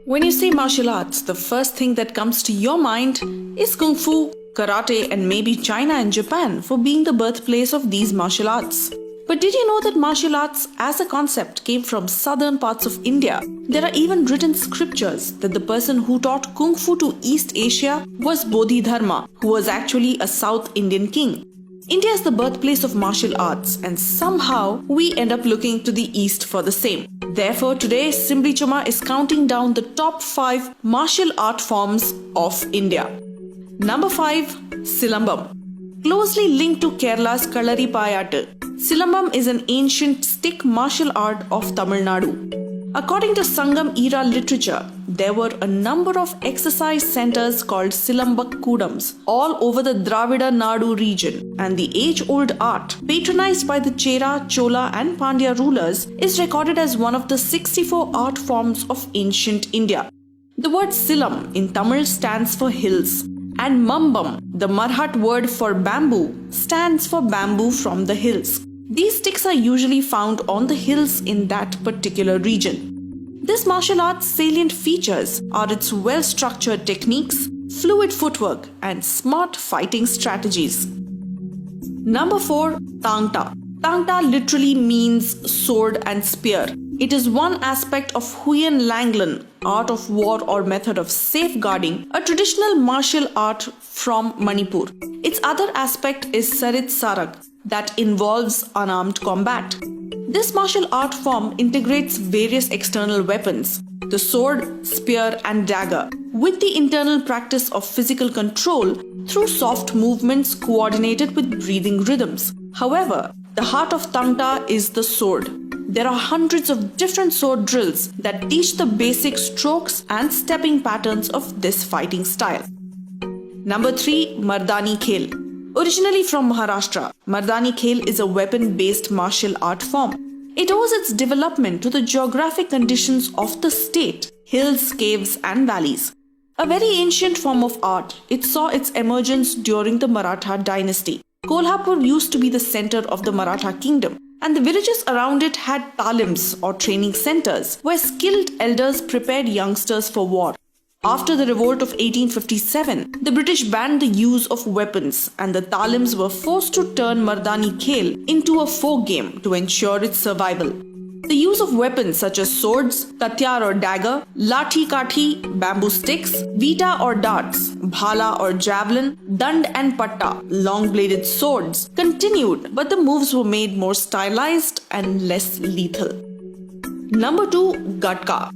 When you say martial arts, the first thing that comes to your mind is Kung Fu, Karate, and maybe China and Japan for being the birthplace of these martial arts. But did you know that martial arts as a concept came from southern parts of India? There are even written scriptures that the person who taught Kung Fu to East Asia was Bodhidharma, who was actually a South Indian king. India is the birthplace of martial arts, and somehow we end up looking to the East for the same. Therefore, today Simbli Chuma is counting down the top 5 martial art forms of India. Number 5. Silambam. Closely linked to Kerala's Kalaripayattu, Silambam is an ancient stick martial art of Tamil Nadu. According to Sangam era literature, there were a number of exercise centers called Silambakudams all over the Dravida Nadu region, and the age-old art, patronized by the Chera, Chola and Pandya rulers, is recorded as one of the 64 art forms of ancient India. The word Silam in Tamil stands for hills, and Mambam, the Marhat word for bamboo, stands for bamboo from the hills. These sticks are usually found on the hills in that particular region. This martial art's salient features are its well-structured techniques, fluid footwork, and smart fighting strategies. Number 4. Tangta. Tangta literally means sword and spear. It is one aspect of Huyen Langlan, art of war or method of safeguarding, a traditional martial art from Manipur. Its other aspect is Sarit Sarak, that involves unarmed combat. This martial art form integrates various external weapons, the sword, spear and dagger, with the internal practice of physical control through soft movements coordinated with breathing rhythms. However, the heart of Tangta is the sword. There are hundreds of different sword drills that teach the basic strokes and stepping patterns of this fighting style. Number 3. Mardani Khel. Originally from Maharashtra, Mardani Khel is a weapon-based martial art form. It owes its development to the geographic conditions of the state, hills, caves and valleys. A very ancient form of art, it saw its emergence during the Maratha dynasty. Kolhapur used to be the center of the Maratha kingdom, and the villages around it had talims or training centers where skilled elders prepared youngsters for war. After the revolt of 1857, the British banned the use of weapons, and the talims were forced to turn Mardani Khel into a folk game to ensure its survival. The use of weapons such as swords, katyar or dagger, lathi kathi, bamboo sticks, vita or darts, bhala or javelin, dand and patta, long-bladed swords, continued, but the moves were made more stylized and less lethal. Number 2. Gatka.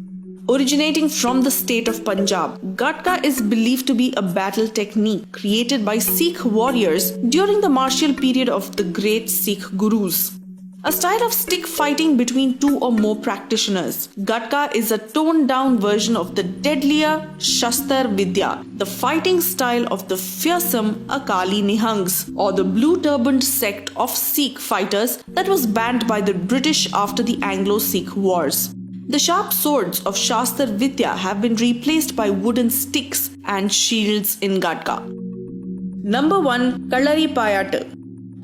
Originating from the state of Punjab, Gatka is believed to be a battle technique created by Sikh warriors during the martial period of the great Sikh gurus. A style of stick fighting between 2 or more practitioners, Gatka is a toned-down version of the deadlier Shastar Vidya, the fighting style of the fearsome Akali Nihangs, or the blue-turbaned sect of Sikh fighters that was banned by the British after the Anglo-Sikh Wars. The sharp swords of Shastar Vidya have been replaced by wooden sticks and shields in Gatka. Number 1. Kalaripayattu.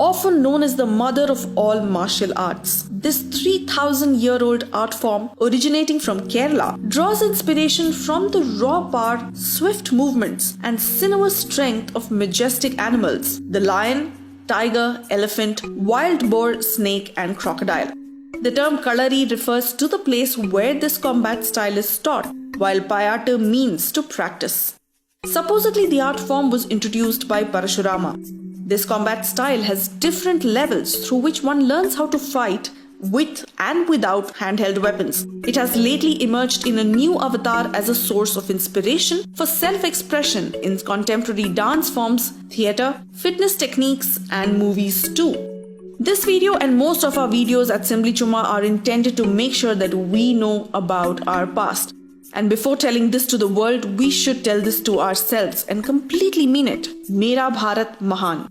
Often known as the mother of all martial arts, this 3,000-year-old art form originating from Kerala draws inspiration from the raw power, swift movements and sinuous strength of majestic animals, the lion, tiger, elephant, wild boar, snake and crocodile. The term Kalari refers to the place where this combat style is taught, while Payattu means to practice. Supposedly, the art form was introduced by Parashurama. This combat style has different levels through which one learns how to fight with and without handheld weapons. It has lately emerged in a new avatar as a source of inspiration for self-expression in contemporary dance forms, theatre, fitness techniques, and movies too. This video and most of our videos at Simbli Chuma are intended to make sure that we know about our past. And before telling this to the world, we should tell this to ourselves and completely mean it. Mera Bharat Mahan.